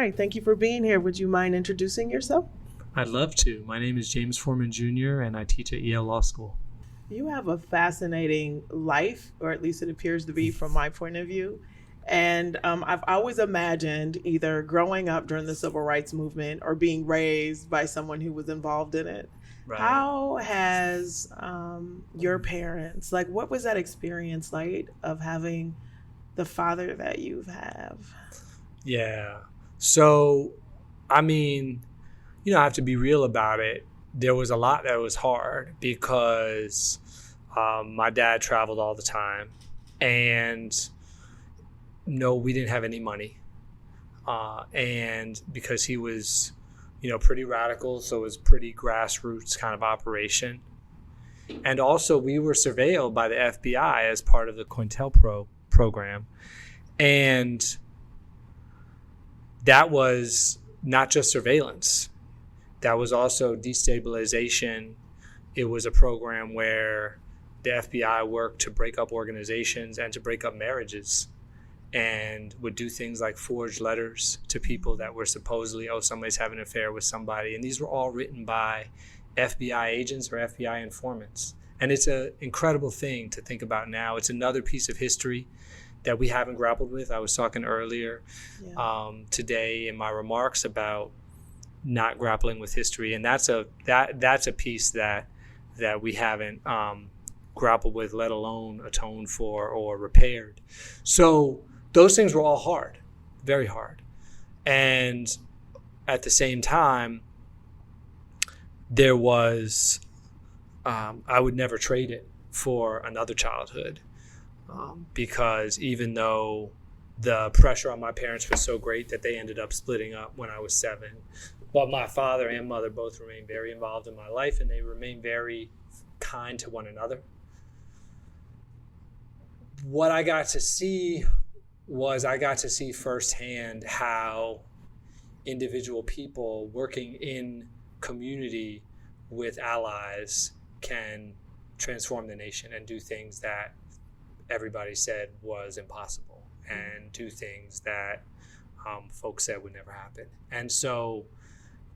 right. Thank you for being here. Would you mind introducing yourself? I'd love to. My name is James Forman Jr., and I teach at Yale Law School. You have a fascinating life, or at least it appears to be from my point of view. And I've always imagined either growing up during the civil rights movement or being raised by someone who was involved in it. Right. How has your parents, like, what was that experience like of having the father that you have? Yeah. So, I mean, I have to be real about it. There was a lot that was hard because my dad traveled all the time, and no, we didn't have any money. And because he was, pretty radical, so it was pretty grassroots kind of operation. And also we were surveilled by the FBI as part of the COINTELPRO program. And that was not just surveillance. That was also destabilization. It was a program where the FBI worked to break up organizations and to break up marriages, and would do things like forge letters to people that were supposedly, somebody's having an affair with somebody. And these were all written by FBI agents or FBI informants. And it's an incredible thing to think about now. It's another piece of history that we haven't grappled with. I was talking earlier today in my remarks about not grappling with history. And that's a piece that we haven't grappled with, let alone atoned for or repaired. So those things were all hard, very hard. And at the same time, there was, I would never trade it for another childhood, because even though the pressure on my parents was so great that they ended up splitting up when I was 7, but my father and mother both remained very involved in my life, and they remained very kind to one another. What I got to see firsthand how individual people working in community with allies can transform the nation and do things that everybody said was impossible, and do things that folks said would never happen. And so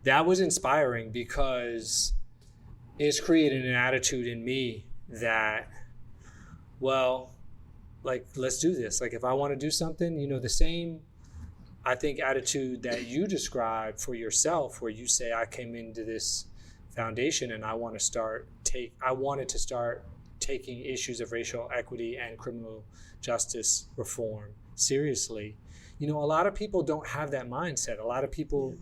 that was inspiring because it's created an attitude in me that, let's do this. Like, if I want to do something, the same, I think, attitude that you described for yourself, where you say, I came into this foundation and I wanted to start taking issues of racial equity and criminal justice reform seriously. A lot of people don't have that mindset. A lot of people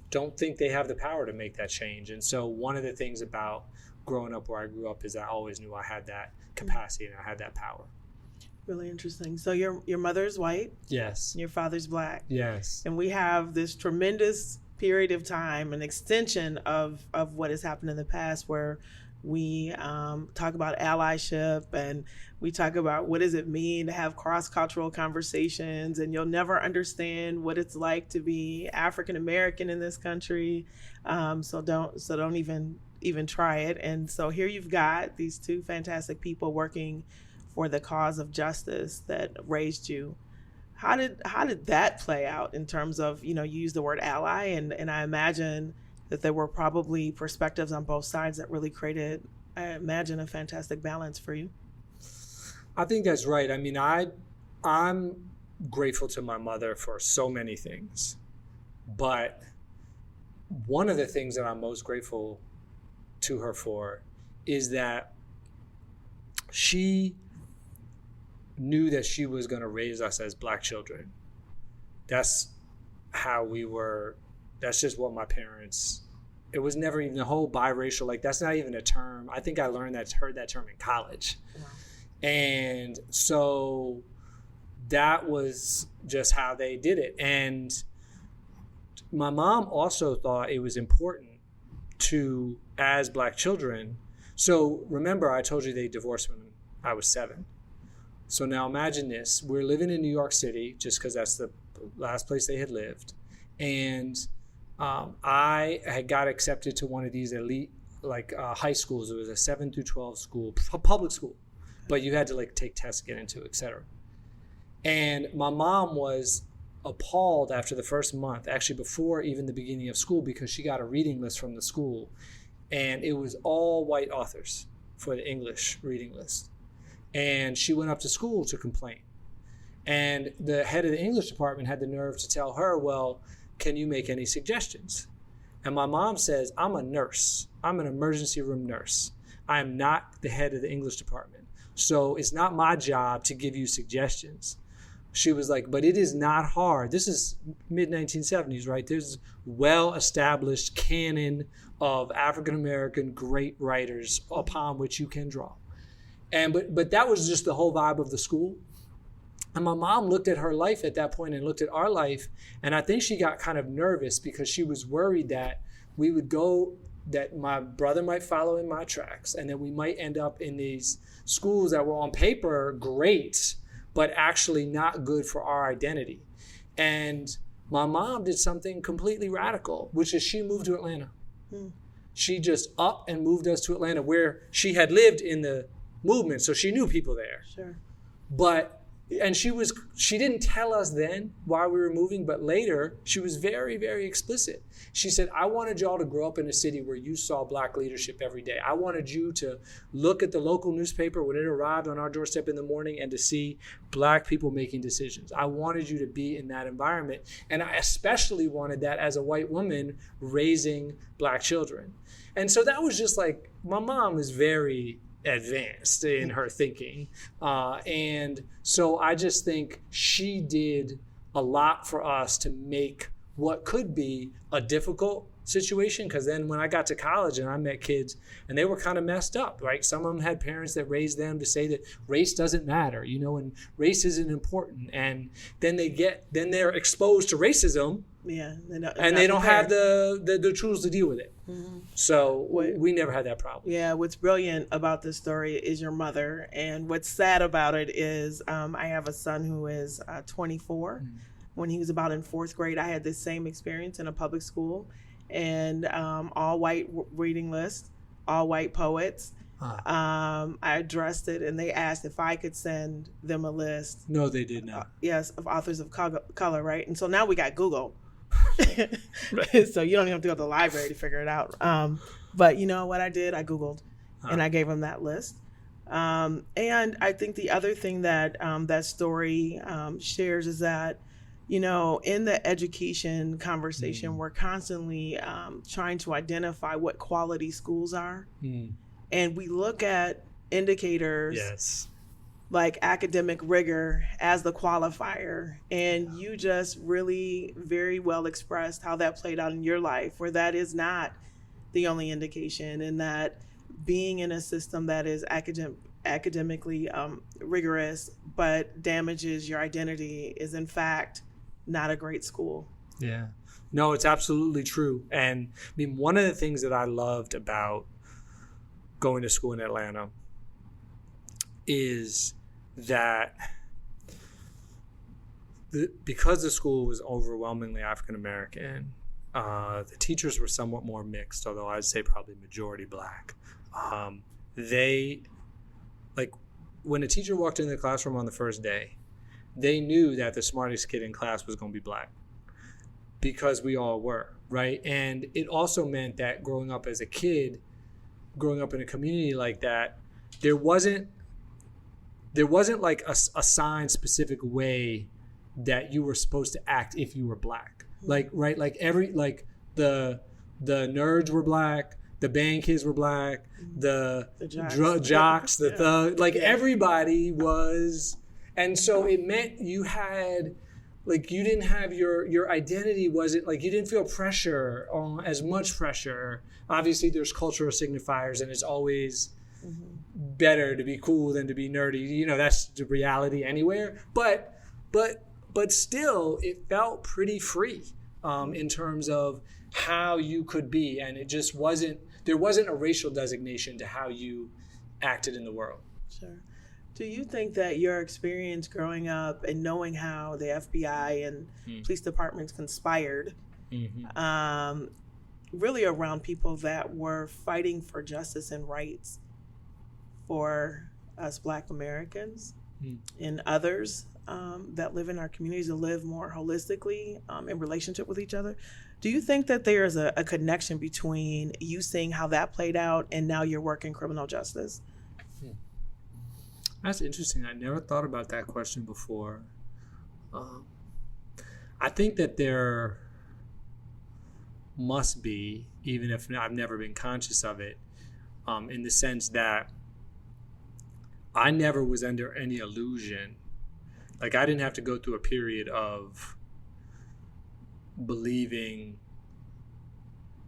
don't think they have the power to make that change. And so one of the things about growing up where I grew up is I always knew I had that capacity and I had that power. Really interesting. So your mother's white. Yes. Your father's black. Yes. And we have this tremendous period of time, an extension of what has happened in the past, where we talk about allyship, and we talk about what does it mean to have cross-cultural conversations, and you'll never understand what it's like to be African American in this country. So don't even try it. And so here you've got these two fantastic people working for the cause of justice that raised you. How did that play out in terms of, you use the word ally, and I imagine that there were probably perspectives on both sides that really created, I imagine, a fantastic balance for you. I think that's right. I mean, I'm grateful to my mother for so many things, but one of the things that I'm most grateful to her for is that she knew that she was going to raise us as black children. That's how we were. That's just what my parents, it was never even the whole biracial, like, that's not even a term. I think I heard that term in college. Wow. And so that was just how they did it. And my mom also thought it was important to, as black children. So remember, I told you they divorced when I was 7. So now imagine this. We're living in New York City just because that's the last place they had lived. And I had got accepted to one of these elite high schools. It was a 7 through 12 school, public school, but you had to take tests to get into, et cetera. And my mom was appalled after the first month, actually before even the beginning of school, because she got a reading list from the school, and it was all white authors for the English reading list. And she went up to school to complain. And the head of the English department had the nerve to tell her, well, can you make any suggestions? And my mom says, I'm a nurse. I'm an emergency room nurse. I am not the head of the English department. So it's not my job to give you suggestions. She was like, but it is not hard. This is mid-1970s, right? There's well-established canon of African-American great writers upon which you can draw. And but that was just the whole vibe of the school. And my mom looked at her life at that point and looked at our life, and I think she got kind of nervous because she was worried that we would go, that my brother might follow in my tracks, and that we might end up in these schools that were on paper great, but actually not good for our identity. And my mom did something completely radical, which is she moved to Atlanta. She just up and moved us to Atlanta, where she had lived in the movement, so she knew people there. Sure. And she didn't tell us then why we were moving, but later she was very, very explicit. She said, I wanted y'all to grow up in a city where you saw Black leadership every day. I wanted you to look at the local newspaper when it arrived on our doorstep in the morning and to see Black people making decisions. I wanted you to be in that environment. And I especially wanted that as a white woman raising Black children. And so that was just like, my mom was very advanced in her thinking. And so I just think she did a lot for us to make what could be a difficult situation. Because then when I got to college and I met kids and they were kind of messed up, right? Some of them had parents that raised them to say that race doesn't matter, and race isn't important. And then they're exposed to racism. Yeah, and they don't have the tools to deal with it. Mm-hmm. So we never had that problem. Yeah, what's brilliant about this story is your mother. And what's sad about it is I have a son who is 24. Mm-hmm. When he was about in fourth grade, I had this same experience in a public school, and all white reading list, all white poets. I addressed it, and they asked if I could send them a list. No, they did not. Yes, of authors of color, right? And so now we got Google. So you don't even have to go to the library to figure it out. But you know what I did? I Googled, and I gave them that list. And I think the other thing that that story shares is that, in the education conversation, we're constantly trying to identify what quality schools are. And we look at indicators. Yes. Like academic rigor as the qualifier. And you just really very well expressed how that played out in your life, where that is not the only indication, and that being in a system that is academically rigorous but damages your identity is in fact not a great school. Yeah. No, it's absolutely true. And I mean, one of the things that I loved about going to school in Atlanta is that because the school was overwhelmingly African American, the teachers were somewhat more mixed, although I'd say probably majority Black. They, like, when a teacher walked into the classroom on the first day, they knew that the smartest kid in class was going to be Black, because we all were, right? And it also meant that growing up as a kid, growing up in a community like that, there wasn't like a signed specific way that you were supposed to act if you were Black. Like, right? Like the nerds were Black, the band kids were Black, the jocks, the thug, everybody was. And so it meant you had, like, you didn't have your identity wasn't, like, you didn't feel pressure, as much pressure. Obviously there's cultural signifiers, and it's always better to be cool than to be nerdy. That's the reality anywhere. But still, it felt pretty free in terms of how you could be, and it just wasn't. There wasn't a racial designation to how you acted in the world. Sure. Do you think that your experience growing up and knowing how the FBI and police departments conspired, really around people that were fighting for justice and rights for us Black Americans and others, that live in our communities to live more holistically in relationship with each other. Do you think that there's a connection between you seeing how that played out and now your work in criminal justice? That's interesting. I never thought about that question before. I think that there must be, even if I've never been conscious of it, in the sense that I never was under any illusion. Like, I didn't have to go through a period of believing,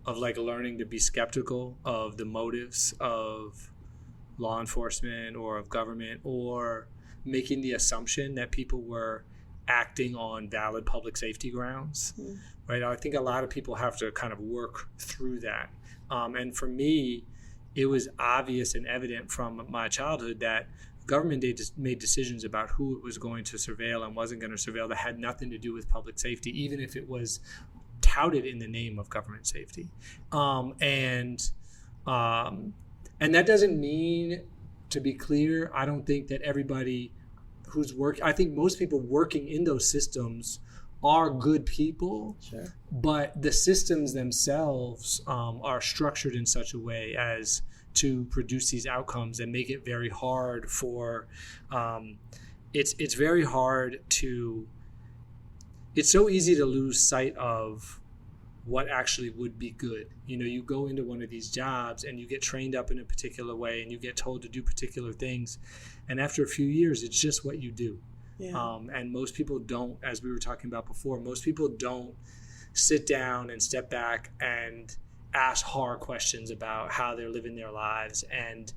of like learning to be skeptical of the motives of law enforcement or of government, or making the assumption that people were acting on valid public safety grounds, right? I think a lot of people have to kind of work through that. And for me, it was obvious and evident from my childhood that government made decisions about who it was going to surveil and wasn't going to surveil that had nothing to do with public safety, even if it was touted in the name of government safety. And that doesn't mean, to be clear, I don't think that everybody who's I think most people working in those systems are good people, Sure. But the systems themselves are structured in such a way as to produce these outcomes and make it very hard for, it's very hard to, it's so easy to lose sight of what actually would be good. You know, you go into one of these jobs and you get trained up in a particular way and you get told to do particular things. And after a few years, it's just what you do. Yeah. And most people don't, as we were talking about before, most people don't sit down and step back and ask hard questions about how they're living their lives and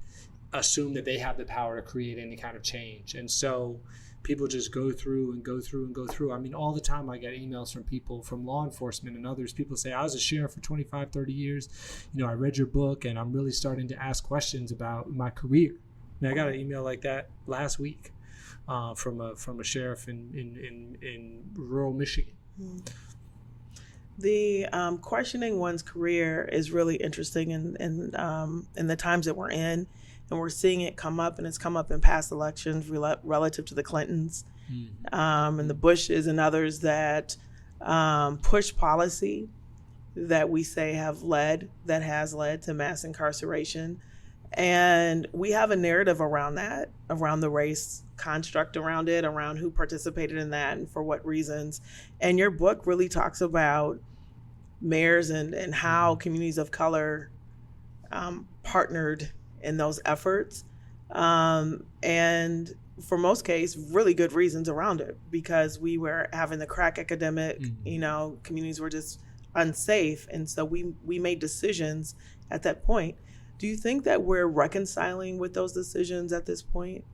assume that they have the power to create any kind of change. And so people just go through and go through and go through. I mean, all the time I get emails from people, from law enforcement and others. People say, I was a sheriff for 25, 30 years. You know, I read your book and I'm really starting to ask questions about my career. I mean, I got an email like that last week from a sheriff in rural Michigan. The questioning one's career is really interesting in the times that we're in. And we're seeing it come up, and it's come up in past elections relative to the Clintons and the Bushes and others that push policy that we say has led to mass incarceration. And we have a narrative around that, around the race construct around it, around who participated in that and for what reasons. And your book really talks about mayors and how communities of color partnered in those efforts, and for most cases, really good reasons around it, because we were having the crack epidemic. You know, communities were just unsafe, and so we made decisions at that point. Do you think that we're reconciling with those decisions at this point?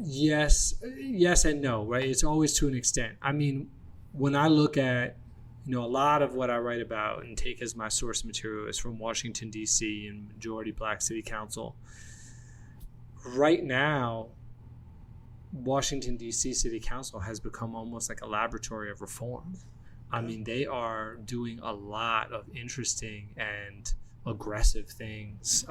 Yes and no, right? It's always to an extent. I mean, when I look at, you know, a lot of what I write about and take as my source material is from Washington, D.C. and majority Black City Council. Right now, Washington, D.C. City Council has become almost like a laboratory of reform. I mean, they are doing a lot of interesting and aggressive things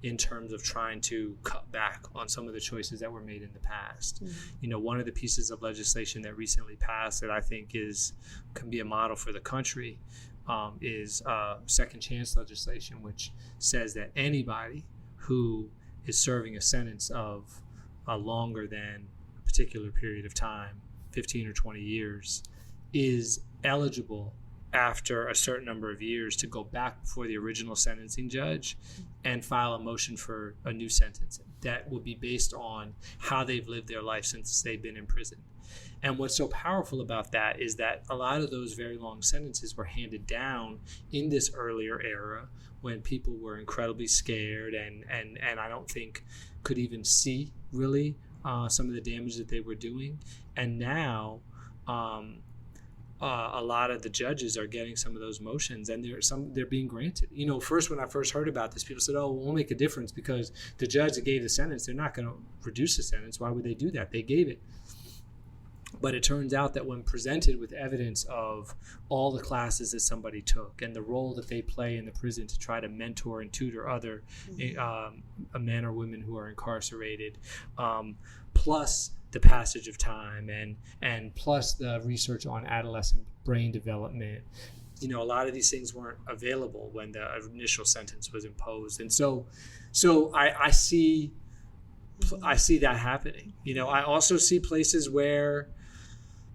in terms of trying to cut back on some of the choices that were made in the past. You know, one of the pieces of legislation that recently passed that I think can be a model for the country is second chance legislation, which says that anybody who is serving a sentence of longer than a particular period of time, 15 or 20 years, is eligible after a certain number of years to go back before the original sentencing judge and file a motion for a new sentence that will be based on how they've lived their life since they've been in prison. And what's so powerful about that is that a lot of those very long sentences were handed down in this earlier era when people were incredibly scared and I don't think could even see really some of the damage that they were doing. And now a lot of the judges are getting some of those motions, and they're being granted. You know, when I first heard about this, people said, "Oh, it won't make a difference because the judge that gave the sentence, they're not going to reduce the sentence. Why would they do that? They gave it." But it turns out that when presented with evidence of all the classes that somebody took and the role that they play in the prison to try to mentor and tutor other men or women who are incarcerated, plus the passage of time and plus the research on adolescent brain development, a lot of these things weren't available when the initial sentence was imposed. And so I see that happening. I also see places where,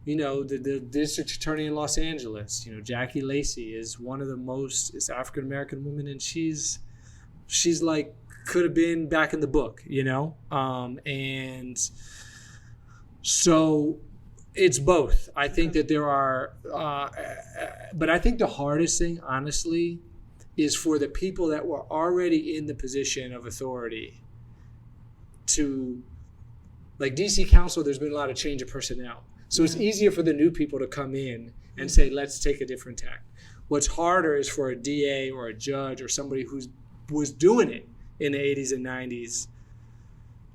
the district attorney in Los Angeles, Jackie Lacey is one of the most African American women, and she's like could have been back in the book, and so it's both. I think that there are, but I think the hardest thing, honestly, is for the people that were already in the position of authority to, like DC Council, there's been a lot of change of personnel. So it's easier for the new people to come in and say, let's take a different tack. What's harder is for a DA or a judge or somebody who was doing it in the 80s and 90s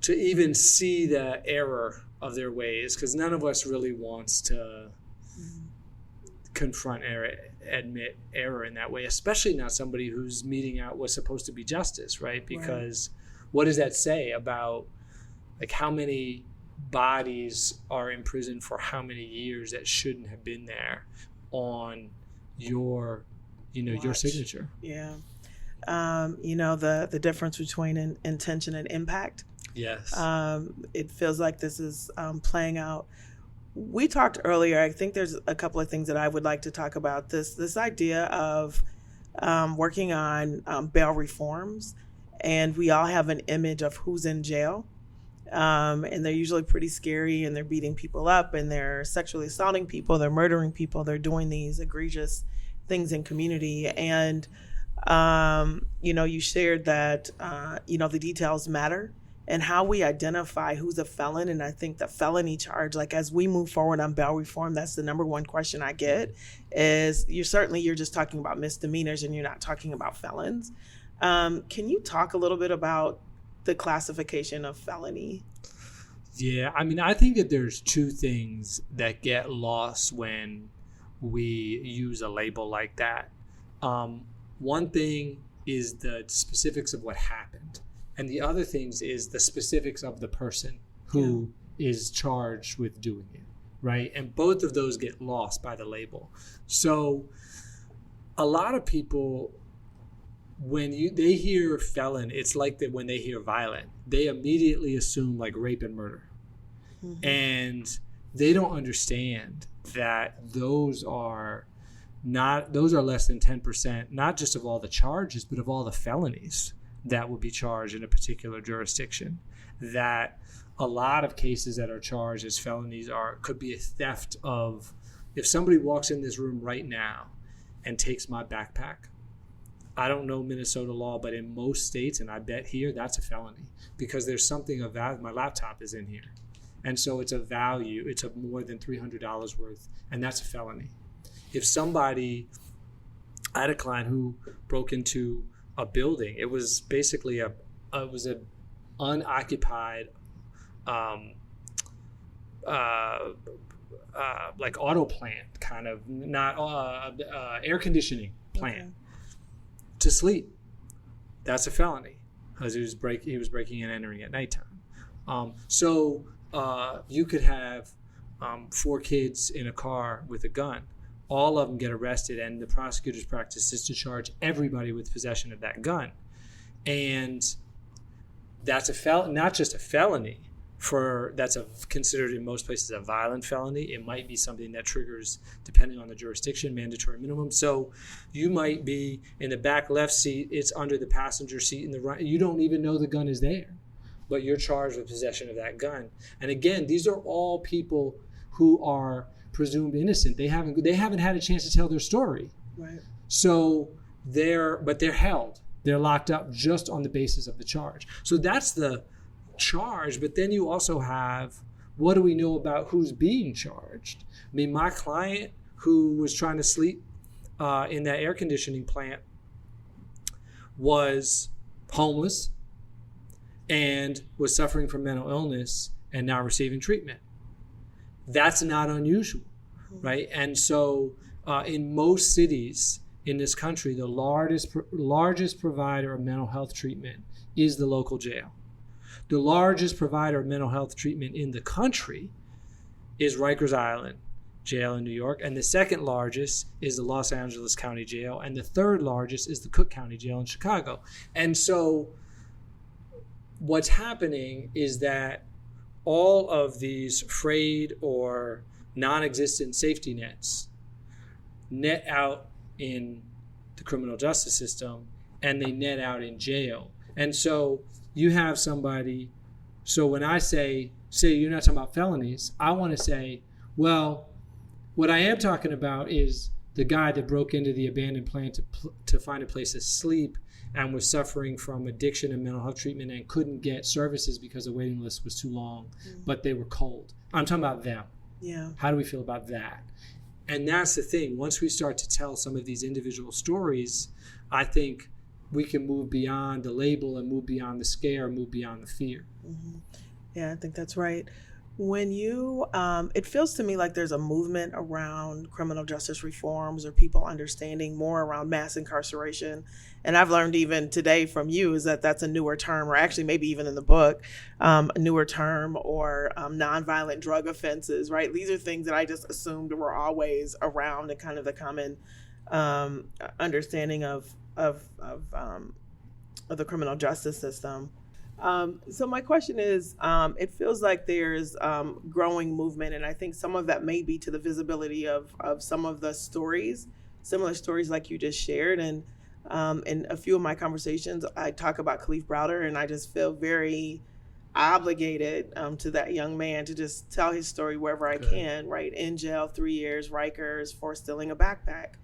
to even see the error of their ways, because none of us really wants to confront error, admit error in that way, especially not somebody who's meting out what's supposed to be justice, right? Because what does that say about like how many bodies are in prison for how many years that shouldn't have been there on your your signature? The difference between intention and impact. Yes. It feels like this is playing out. We talked earlier, I think there's a couple of things that I would like to talk about. This idea of working on bail reforms, and we all have an image of who's in jail. And they're usually pretty scary, and they're beating people up, and they're sexually assaulting people, they're murdering people, they're doing these egregious things in community. And, you shared that, the details matter and how we identify who's a felon. And I think the felony charge, like as we move forward on bail reform, that's the number one question I get is you're just talking about misdemeanors and you're not talking about felons. Can you talk a little bit about the classification of felony? Yeah, I think that there's two things that get lost when we use a label like that. One thing is the specifics of what happened, and the other things is the specifics of the person who is charged with doing it, right? And both of those get lost by the label. So a lot of people, when they hear felon, it's like that when they hear violent, they immediately assume like rape and murder. Mm-hmm. And they don't understand that those are less than 10%, not just of all the charges, but of all the felonies that would be charged in a particular jurisdiction. That a lot of cases that are charged as felonies could be a theft of, if somebody walks in this room right now and takes my backpack, I don't know Minnesota law, but in most states, and I bet here, that's a felony because there's something of value. My laptop is in here. And so it's a value. It's a more than $300 worth, and that's a felony. If somebody, I had a client who broke into a building. It was basically an unoccupied like auto plant, kind of, not air conditioning plant. To sleep. That's a felony because he was breaking and entering at nighttime. So you could have 4 kids in a car with a gun. All of them get arrested, and the prosecutor's practice is to charge everybody with possession of that gun. And that's not just a felony. That's considered in most places a violent felony. It might be something that triggers, depending on the jurisdiction, mandatory minimum. So you might be in the back left seat, it's under the passenger seat in the right. You don't even know the gun is there, but you're charged with possession of that gun. And again, these are all people who are presumed innocent. They haven't had a chance to tell their story. Right. So they're held. They're locked up just on the basis of the charge. So that's the charge, but then you also have, what do we know about who's being charged? My client who was trying to sleep in that air conditioning plant was homeless and was suffering from mental illness and now receiving treatment. That's not unusual, right? And so in most cities in this country, the largest provider of mental health treatment is the local jail. The largest provider of mental health treatment in the country is Rikers Island Jail in New York, and the second largest is the Los Angeles County Jail, and the third largest is the Cook County Jail in Chicago. And so what's happening is that all of these frayed or non-existent safety nets net out in the criminal justice system, and they net out in jail. And so you have somebody, so when I say you're not talking about felonies, I want to say, well, what I am talking about is the guy that broke into the abandoned plant to find a place to sleep and was suffering from addiction and mental health treatment and couldn't get services because the waiting list was too long, but they were cold. I'm talking about them. Yeah. How do we feel about that? And that's the thing. Once we start to tell some of these individual stories, I think we can move beyond the label and move beyond the scare, move beyond the fear. Mm-hmm. Yeah, I think that's right. When you, it feels to me like there's a movement around criminal justice reforms or people understanding more around mass incarceration. And I've learned even today from you is that that's a newer term, or actually maybe even in the book, a newer term, or nonviolent drug offenses, right? These are things that I just assumed were always around and kind of the common understanding of the criminal justice system. So my question is, it feels like there's growing movement, and I think some of that may be to the visibility of some of the stories, similar stories like you just shared. And in a few of my conversations, I talk about Khalif Browder, and I just feel very obligated to that young man to just tell his story wherever I can, right? In jail, 3 years, Rikers, for stealing a backpack.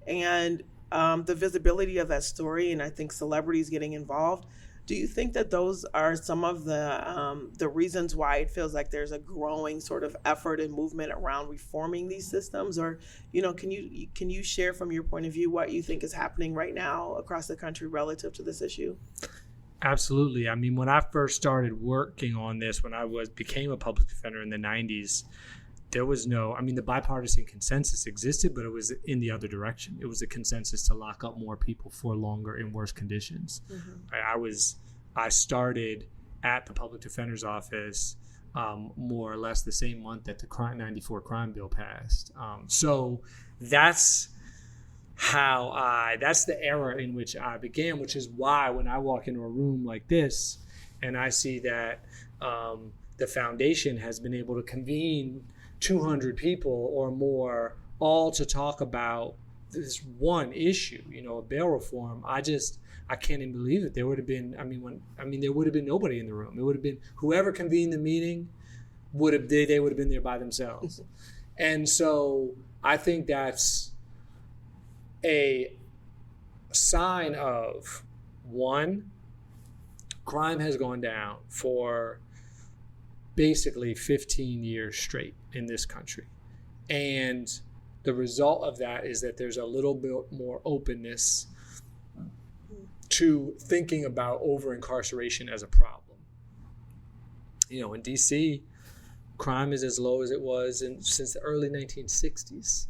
And the visibility of that story, and I think celebrities getting involved. Do you think that those are some of the reasons why it feels like there's a growing sort of effort and movement around reforming these systems? Or, can you share from your point of view what you think is happening right now across the country relative to this issue? Absolutely. I mean, when I first started working on this, when I became a public defender in the 90s, there was the bipartisan consensus existed, but it was in the other direction. It was a consensus to lock up more people for longer in worse conditions. Mm-hmm. I started at the public defender's office more or less the same month that the 94 crime bill passed. So that's the era in which I began, which is why when I walk into a room like this and I see that the foundation has been able to convene 200 people or more, all to talk about this one issue, bail reform. I can't even believe it. There would have been, there would have been nobody in the room. It would have been whoever convened the meeting they would have been there by themselves. And so I think that's a sign of, one, crime has gone down for basically 15 years straight in this country. And the result of that is that there's a little bit more openness to thinking about over-incarceration as a problem. In D.C., crime is as low as it was since the early 1960s.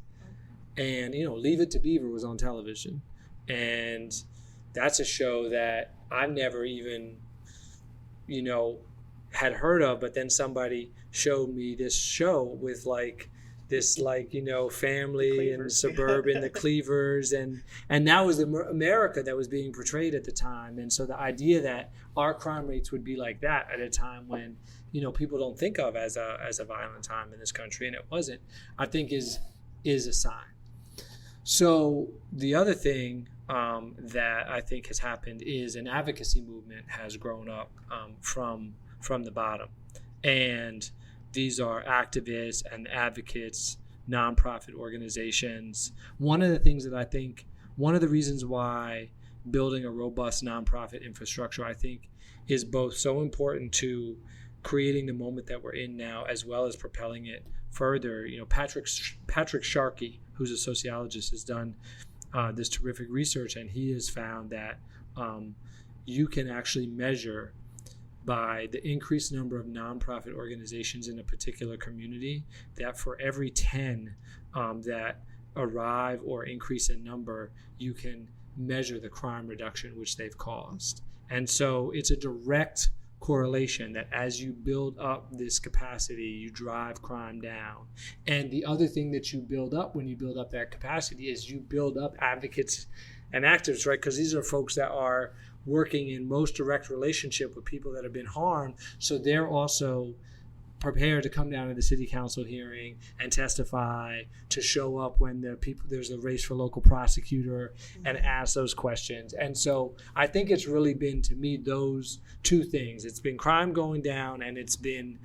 And, Leave It to Beaver was on television. And that's a show that I've never even, had heard of, but then somebody showed me this show with family and suburban, the Cleavers, and that was the America that was being portrayed at the time. And so the idea that our crime rates would be like that at a time when, people don't think of as a violent time in this country, and it wasn't, I think is a sign. So the other thing that I think has happened is an advocacy movement has grown up from the bottom. And these are activists and advocates, nonprofit organizations. One of the reasons why building a robust nonprofit infrastructure, I think, is both so important to creating the moment that we're in now, as well as propelling it further. Patrick Sharkey, who's a sociologist, has done this terrific research, and he has found that you can actually measure by the increased number of nonprofit organizations in a particular community, that for every 10 that arrive or increase in number, you can measure the crime reduction which they've caused. And so it's a direct correlation that as you build up this capacity, you drive crime down. And the other thing that you build up when you build up that capacity is you build up advocates and activists, right? Because these are folks that are working in most direct relationship with people that have been harmed. So they're also prepared to come down to the city council hearing and testify, to show up when there's a race for local prosecutor and ask those questions. And so I think it's really been, to me, those two things. It's been crime going down, and it's been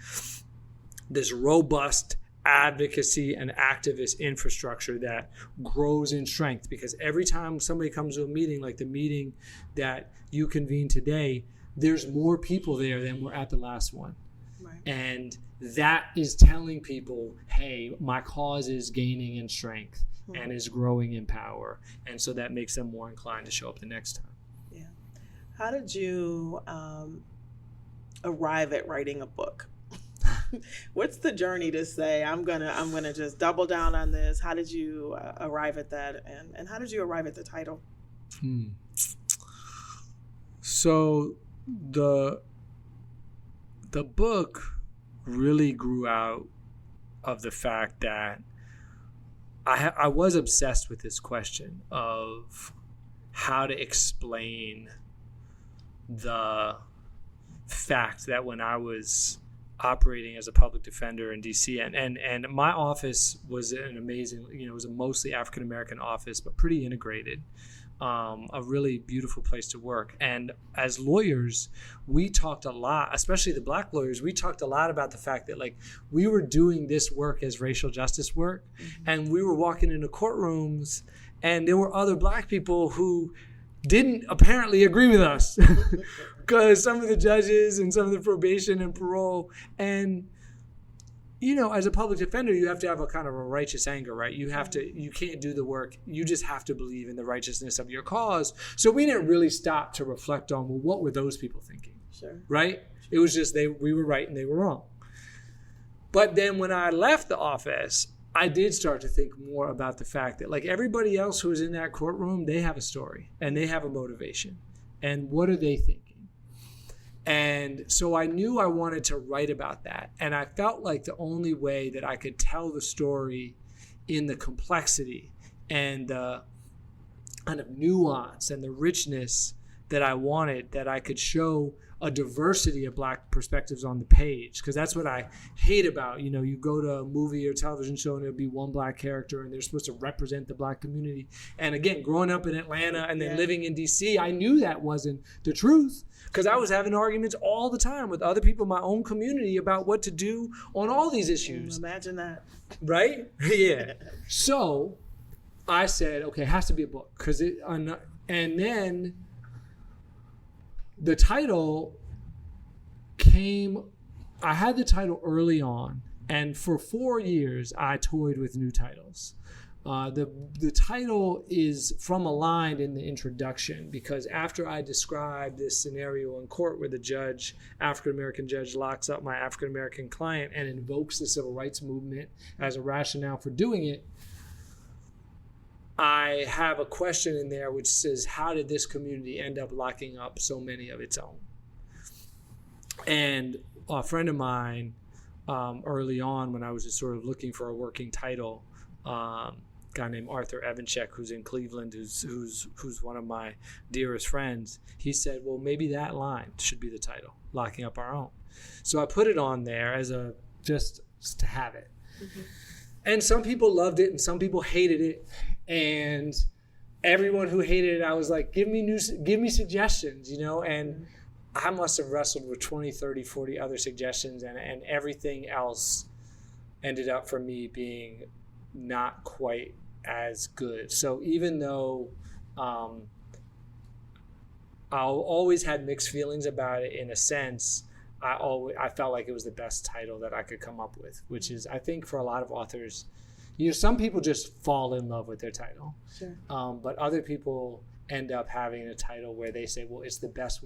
this robust advocacy and activist infrastructure that grows in strength, because every time somebody comes to a meeting like the meeting that you convened today, there's more people there than were at the last one. Right. And that is telling people, hey, my cause is gaining in strength and is growing in power. And so that makes them more inclined to show up the next time. Yeah. How did you arrive at writing a book? What's the journey to say, I'm gonna just double down on this? How did you arrive at that? And how did you arrive at the title? So the book really grew out of the fact that I was obsessed with this question of how to explain the fact that when I was operating as a public defender in DC, and my office was an amazing, it was a mostly African-American office, but pretty integrated. A really beautiful place to work. And as lawyers, we talked a lot, especially the Black lawyers, we talked a lot about the fact that we were doing this work as racial justice work, and we were walking into courtrooms and there were other Black people who didn't apparently agree with us because some of the judges and some of the probation and parole, and as a public defender, you have to have a kind of a righteous anger, right? You can't do the work. You just have to believe in the righteousness of your cause. So we didn't really stop to reflect on, well, what were those people thinking? Sure. Right? It was just we were right and they were wrong. But then when I left the office, I did start to think more about the fact that everybody else who was in that courtroom, they have a story and they have a motivation. And what are they thinking? And so I knew I wanted to write about that. And I felt like the only way that I could tell the story in the complexity and the kind of nuance and the richness that I wanted, that I could show a diversity of Black perspectives on the page. Because that's what I hate about, you go to a movie or television show and there'll be one Black character and they're supposed to represent the Black community. And again, growing up in Atlanta and then living in DC, I knew that wasn't the truth. Because I was having arguments all the time with other people in my own community about what to do on all these issues. Imagine that. Right? Yeah. So I said, okay, it has to be a book. And then the title came, I had the title early on. And for 4 years, I toyed with new titles. The title is from a line in the introduction, because after I described this scenario in court where the African-American judge locks up my African-American client and invokes the civil rights movement as a rationale for doing it, I have a question in there which says, how did this community end up locking up so many of its own? And a friend of mine, early on when I was just sort of looking for a working title, guy named Arthur Evanchek, who's in Cleveland, who's one of my dearest friends, he said, well, maybe that line should be the title, Locking Up Our Own. So I put it on there as just to have it. Mm-hmm. And some people loved it and some people hated it. And everyone who hated it, I was like, give me suggestions, and I must have wrestled with 20, 30, 40 other suggestions, and everything else ended up for me being not quite as good. So even though I always had mixed feelings about it, in a sense, I felt like it was the best title that I could come up with, which is, I think, for a lot of authors, some people just fall in love with their title. Sure. But other people, end up having a title where they say, well, it's the best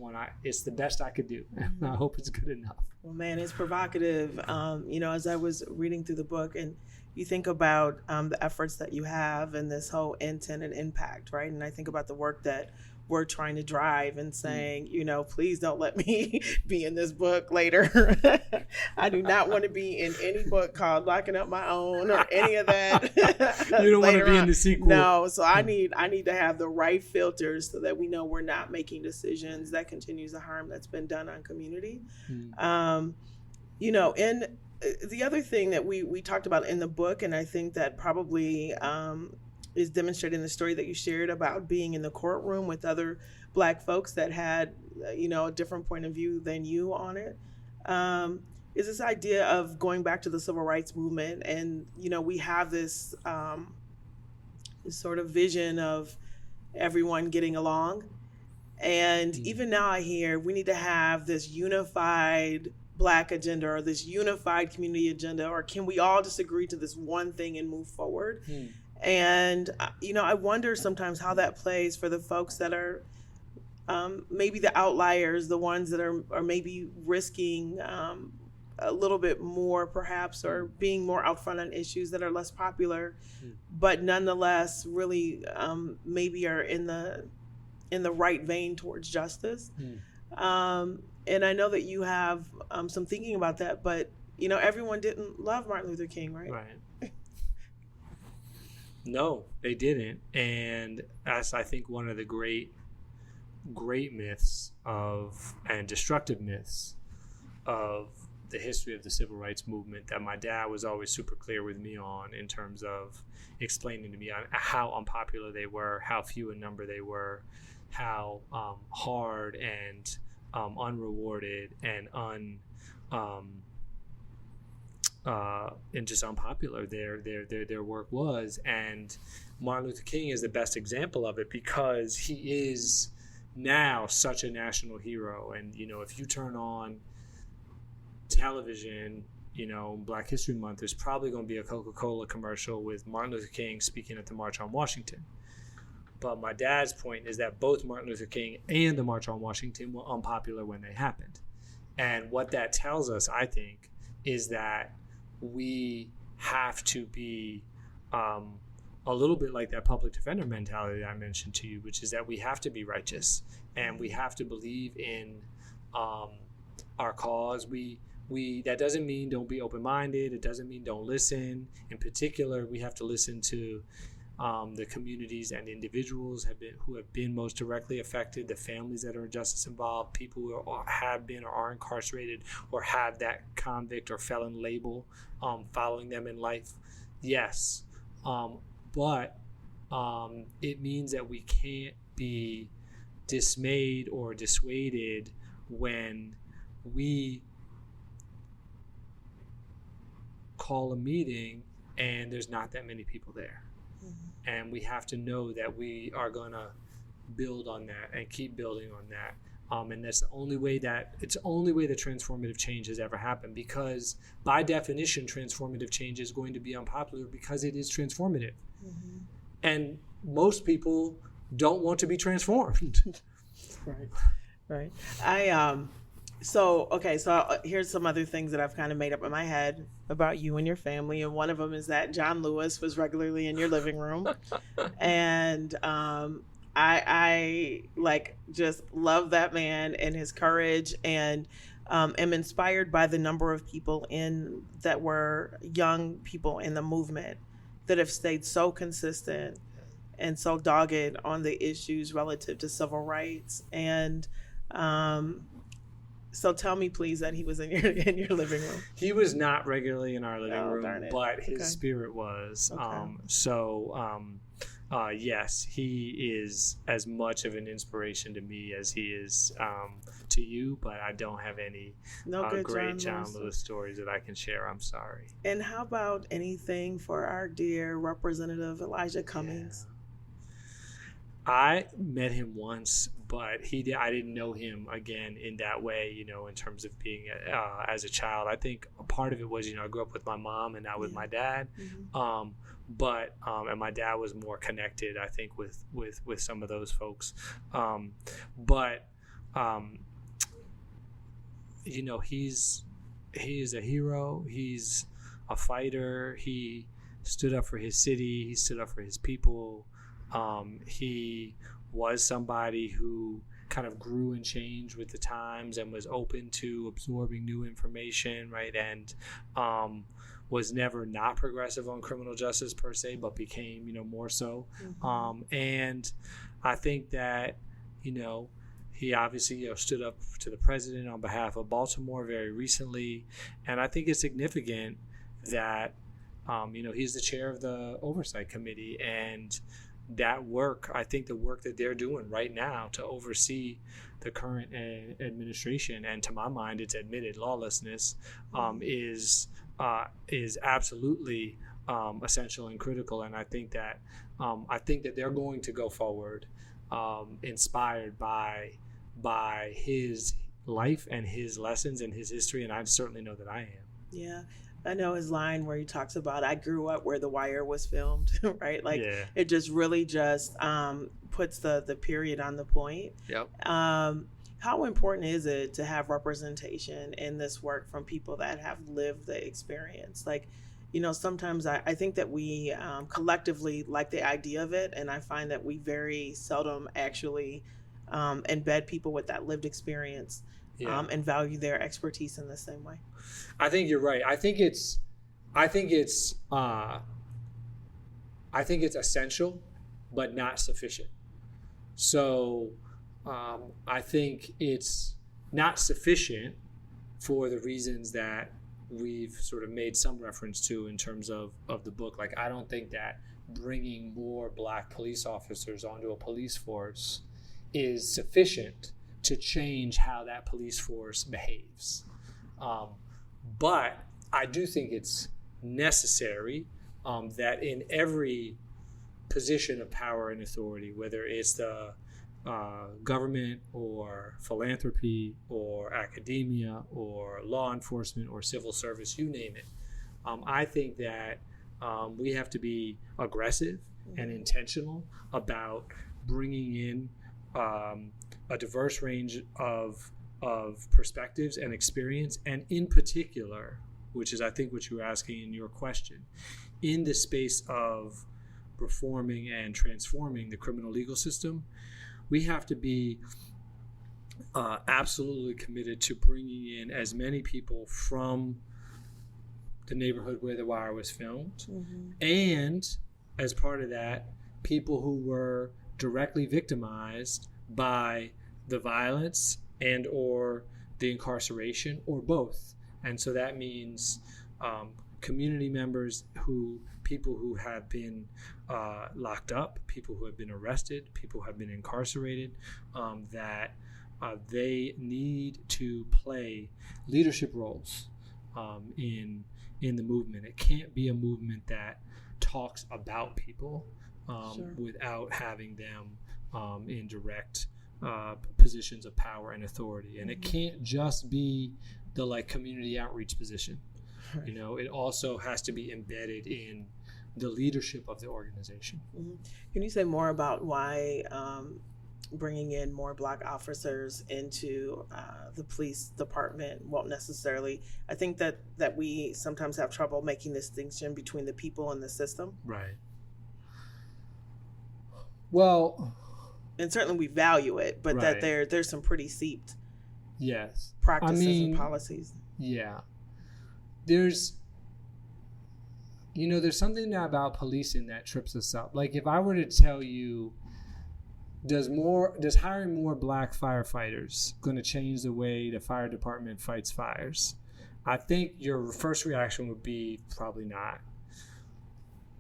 I could do. And I hope it's good enough. Well, man, it's provocative. As I was reading through the book, and you think about the efforts that you have and this whole intent and impact, right? And I think about the work that we're trying to drive and saying, please don't let me be in this book later. I do not want to be in any book called Locking Up My Own or any of that. You don't want to be in the sequel. No, so I need to have the right filters so that we know we're not making decisions that continues the harm that's been done on community. And the other thing that we talked about in the book, and I think that probably is demonstrated in the story that you shared about being in the courtroom with other Black folks that had, a different point of view than you on it, is this idea of going back to the civil rights movement. And, we have this sort of vision of everyone getting along. And even now I hear we need to have this unified Black agenda or this unified community agenda, or can we all just agree to this one thing and move forward? And, I wonder sometimes how that plays for the folks that are maybe the outliers, the ones that are maybe risking a little bit more perhaps, or being more out front on issues that are less popular, but nonetheless really maybe are in the right vein towards justice. And I know that you have some thinking about that, but, everyone didn't love Martin Luther King, right? Right. No, they didn't. And that's, I think, one of the great myths and destructive myths of the history of the civil rights movement that my dad was always super clear with me on, in terms of explaining to me on how unpopular they were, how few in number they were, how hard and unrewarded and and just unpopular their work was. And Martin Luther King is the best example of it, because he is now such a national hero. And if you turn on television, Black History Month, there's probably going to be a Coca-Cola commercial with Martin Luther King speaking at the March on Washington. But my dad's point is that both Martin Luther King and the March on Washington were unpopular when they happened. And what that tells us, I think, is that we have to be a little bit like that public defender mentality that I mentioned to you, which is that we have to be righteous and we have to believe in our cause. That doesn't mean don't be open-minded. It doesn't mean don't listen. In particular, we have to listen to the communities and individuals who have been most directly affected, the families that are injustice involved, people who have been or are incarcerated or have that convict or felon label following them in life. Yes, but it means that we can't be dismayed or dissuaded when we call a meeting and there's not that many people there. And we have to know that we are going to build on that and keep building on that. And that's the only way that transformative change has ever happened, because by definition, transformative change is going to be unpopular because it is transformative. And most people don't want to be transformed. Right. So here's some other things that I've kind of made up in my head about you and your family. And one of them is that John Lewis was regularly in your living room. And I just love that man and his courage, and am inspired by the number of people that were young people in the movement that have stayed so consistent and so dogged on the issues relative to civil rights. And so tell me, please, that he was in your living room. He was not regularly in our living room, but his spirit was. Yes, he is as much of an inspiration to me as he is to you, but I don't have any great John Lewis stories that I can share. I'm sorry. And how about anything for our dear Representative Elijah Cummings? I met him once, but I didn't know him again in that way, in terms of being as a child. I think a part of it was, I grew up with my mom and not with my dad. Mm-hmm. And my dad was more connected, I think, with some of those folks. He is a hero. He's a fighter. He stood up for his city. He stood up for his people. He was somebody who kind of grew and changed with the times and was open to absorbing new information, right? And was never not progressive on criminal justice per se, but became, more so. Mm-hmm. And I think that, he obviously stood up to the president on behalf of Baltimore very recently. And I think it's significant that, he's the chair of the Oversight Committee. And that work, I think the work that they're doing right now to oversee the current administration, and to my mind, it's admitted lawlessness, is absolutely essential and critical. And I think that they're going to go forward inspired by his life and his lessons and his history, and I certainly know that I am. Yeah. I know his line where he talks about, I grew up where The Wire was filmed, right? Like, It just really just puts the period on the point. Yep. How important is it to have representation in this work from people that have lived the experience? Like, sometimes I think that we collectively like the idea of it, and I find that we very seldom actually embed people with that lived experience. And value their expertise in the same way. I think you're right. I think it's essential, but not sufficient. So I think it's not sufficient for the reasons that we've sort of made some reference to in terms of the book. Like, I don't think that bringing more Black police officers onto a police force is sufficient to change how that police force behaves. But I do think it's necessary that in every position of power and authority, whether it's the government or philanthropy or academia or law enforcement or civil service, you name it, I think that we have to be aggressive and intentional about bringing in a diverse range of perspectives and experience, and in particular, which is I think what you were asking in your question, in the space of reforming and transforming the criminal legal system, we have to be absolutely committed to bringing in as many people from the neighborhood where The Wire was filmed, and as part of that, people who were directly victimized by the violence and or the incarceration, or both. And so that means community members, people who have been locked up, people who have been arrested, people who have been incarcerated, that they need to play leadership roles in the movement. It can't be a movement that talks about people without having them in direct positions of power and authority. And it can't just be the community outreach position. Right. It also has to be embedded in the leadership of the organization. Can you say more about why bringing in more Black officers into the police department won't necessarily, I think that we sometimes have trouble making this distinction between the people and the system. Right. Well, and certainly we value it, but right. that there's some pretty seeped yes practices and policies. Yeah. There's something about policing that trips us up. Like, if I were to tell you, does hiring more Black firefighters going to change the way the fire department fights fires? I think your first reaction would be probably not.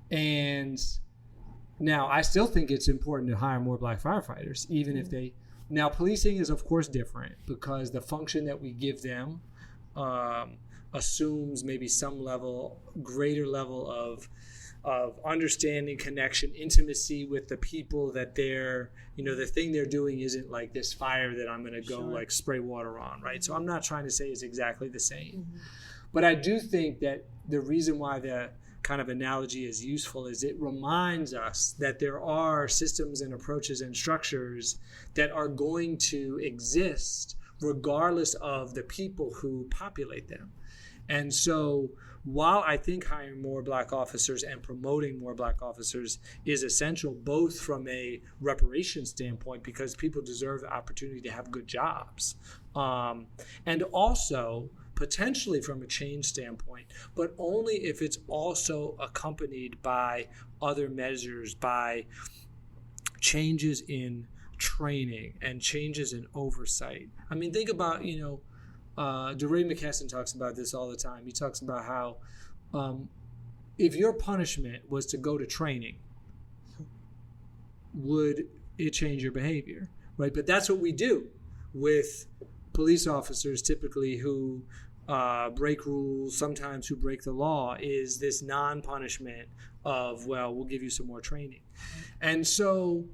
And now, I still think it's important to hire more Black firefighters, even if they... Now, policing is, of course, different because the function that we give them assumes maybe some greater level of of understanding, connection, intimacy with the people that they're, the thing they're doing isn't like this fire that I'm going to go like spray water on, right? So I'm not trying to say it's exactly the same. But I do think that the reason why the kind of analogy is useful is it reminds us that there are systems and approaches and structures that are going to exist regardless of the people who populate them. And so while I think hiring more Black officers and promoting more Black officers is essential, both from a reparation standpoint, because people deserve the opportunity to have good jobs, and also potentially from a change standpoint, but only if it's also accompanied by other measures, by changes in training and changes in oversight. I mean, think about, DeRay McKesson talks about this all the time. He talks about how if your punishment was to go to training, would it change your behavior, right? But that's what we do with police officers typically who break rules, sometimes who break the law, is this non-punishment of, well, we'll give you some more training. And so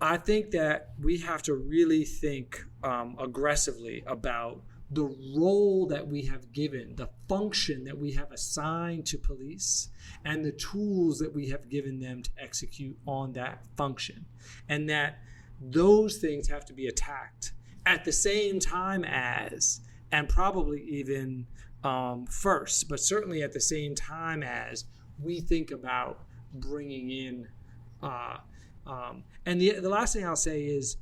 I think that we have to really think aggressively about the role that we have given, the function that we have assigned to police, and the tools that we have given them to execute on that function. And that those things have to be attacked at the same time as, and probably even first, but certainly at the same time as we think about bringing in, and the last thing I'll say is,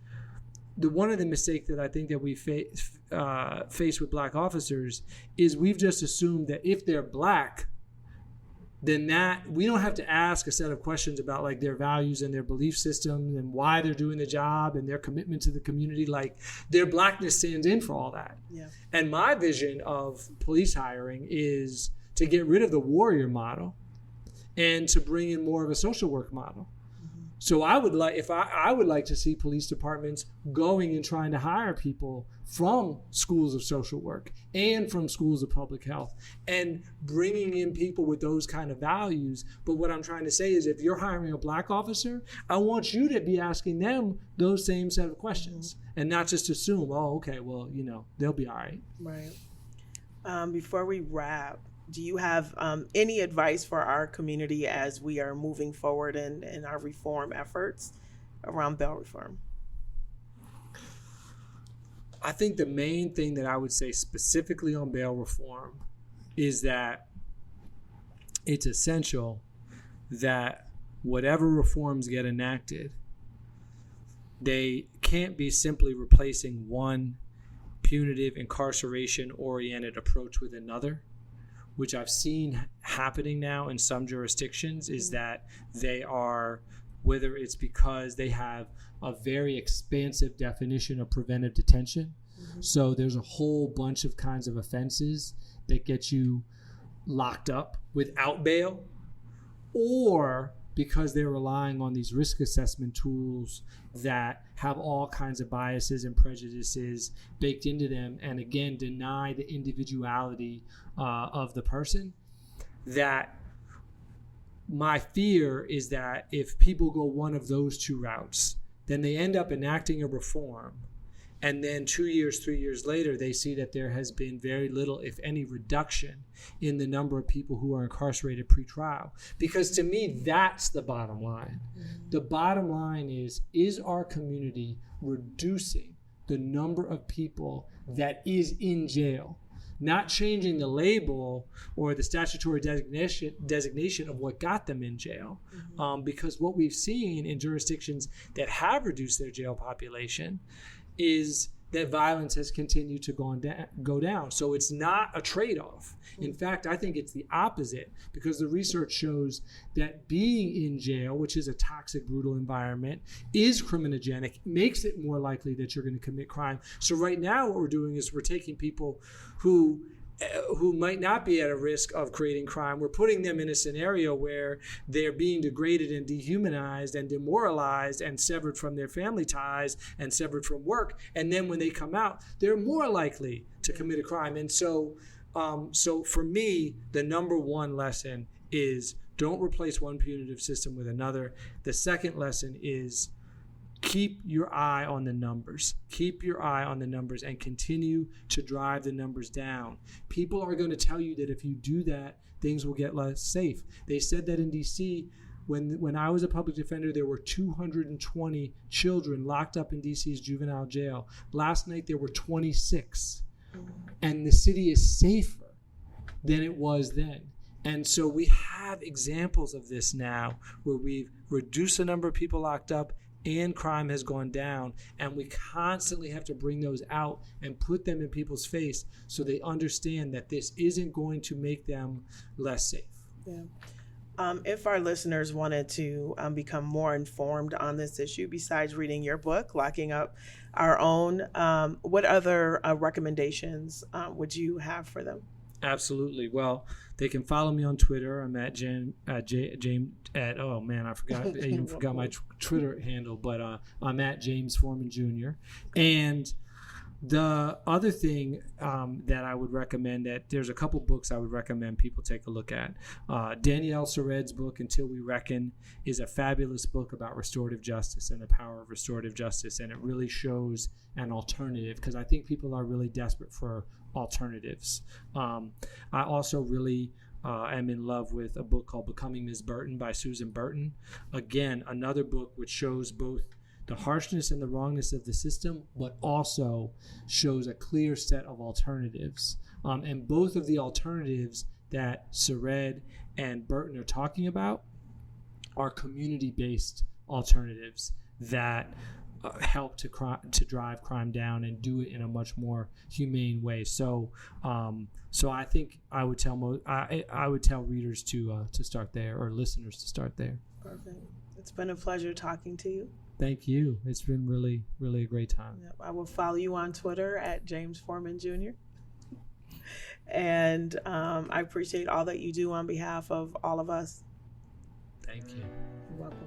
one of the mistakes that I think that we face with Black officers is we've just assumed that if they're Black, then that we don't have to ask a set of questions about like their values and their belief system and why they're doing the job and their commitment to the community. Like their Blackness stands in for all that. Yeah. And my vision of police hiring is to get rid of the warrior model and to bring in more of a social work model. So I would like to see police departments going and trying to hire people from schools of social work and from schools of public health and bringing in people with those kind of values. But what I'm trying to say is if you're hiring a Black officer, I want you to be asking them those same set of questions and not just assume, oh, okay, well, they'll be all right. Right. Before we wrap, do you have any advice for our community as we are moving forward in our reform efforts around bail reform? I think the main thing that I would say specifically on bail reform is that it's essential that whatever reforms get enacted, they can't be simply replacing one punitive incarceration-oriented approach with another, which I've seen happening now in some jurisdictions, is that they are, whether it's because they have a very expansive definition of preventive detention. So there's a whole bunch of kinds of offenses that get you locked up without bail, or because they're relying on these risk assessment tools that have all kinds of biases and prejudices baked into them, and again, deny the individuality of the person. That my fear is that if people go one of those two routes, then they end up enacting a reform, and then 2 years, 3 years later, they see that there has been very little, if any, reduction in the number of people who are incarcerated pre-trial. Because to me, that's the bottom line. The bottom line is our community reducing the number of people that is in jail? Not changing the label or the statutory designation of what got them in jail. Because what we've seen in jurisdictions that have reduced their jail population is that violence has continued to go down. So it's not a trade-off. In fact, I think it's the opposite, because the research shows that being in jail, which is a toxic, brutal environment, is criminogenic, makes it more likely that you're going to commit crime. So right now what we're doing is we're taking people who might not be at a risk of creating crime. We're putting them in a scenario where they're being degraded and dehumanized and demoralized and severed from their family ties and severed from work. And then when they come out, they're more likely to commit a crime. And so for me, the number one lesson is Don't replace one punitive system with another. The second lesson is keep your eye on the numbers. Keep your eye on the numbers and continue to drive the numbers down. People are going to tell you that if you do that, things will get less safe. They said that in D.C., when I was a public defender, there were 220 children locked up in D.C.'s juvenile jail. Last night, there were 26. And the city is safer than it was then. And so we have examples of this now where we've reduced the number of people locked up and crime has gone down. And we constantly have to bring those out and put them in people's face so they understand that this isn't going to make them less safe. Yeah. If our listeners wanted to become more informed on this issue, besides reading your book, Locking Up Our Own, what other recommendations would you have for them? Absolutely. Well, they can follow me on Twitter. I'm at James I forgot my Twitter handle, but I'm at James Forman Jr. And the other thing that I would recommend, that there's a couple books I would recommend people take a look at. Danielle Sered's book, Until We Reckon, is a fabulous book about restorative justice and the power of restorative justice. And it really shows an alternative, because I think people are really desperate for alternatives. I also really am in love with a book called Becoming Ms. Burton by Susan Burton. Again, another book which shows both the harshness and the wrongness of the system, but also shows a clear set of alternatives. And both of the alternatives that Sered and Burton are talking about are community-based alternatives that help to drive crime down and do it in a much more humane way. So I think I would tell I would tell readers to start there, or listeners to start there. Perfect. It's been a pleasure talking to you. Thank you. It's been really, really a great time. Yep. I will follow you on Twitter at James Forman Jr. And I appreciate all that you do on behalf of all of us. Thank you. You're welcome.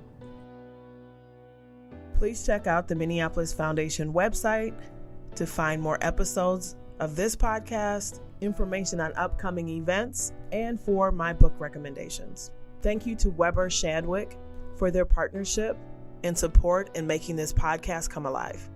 Please check out the Minneapolis Foundation website to find more episodes of this podcast, information on upcoming events, and for my book recommendations. Thank you to Weber Shandwick for their partnership and support in making this podcast come alive.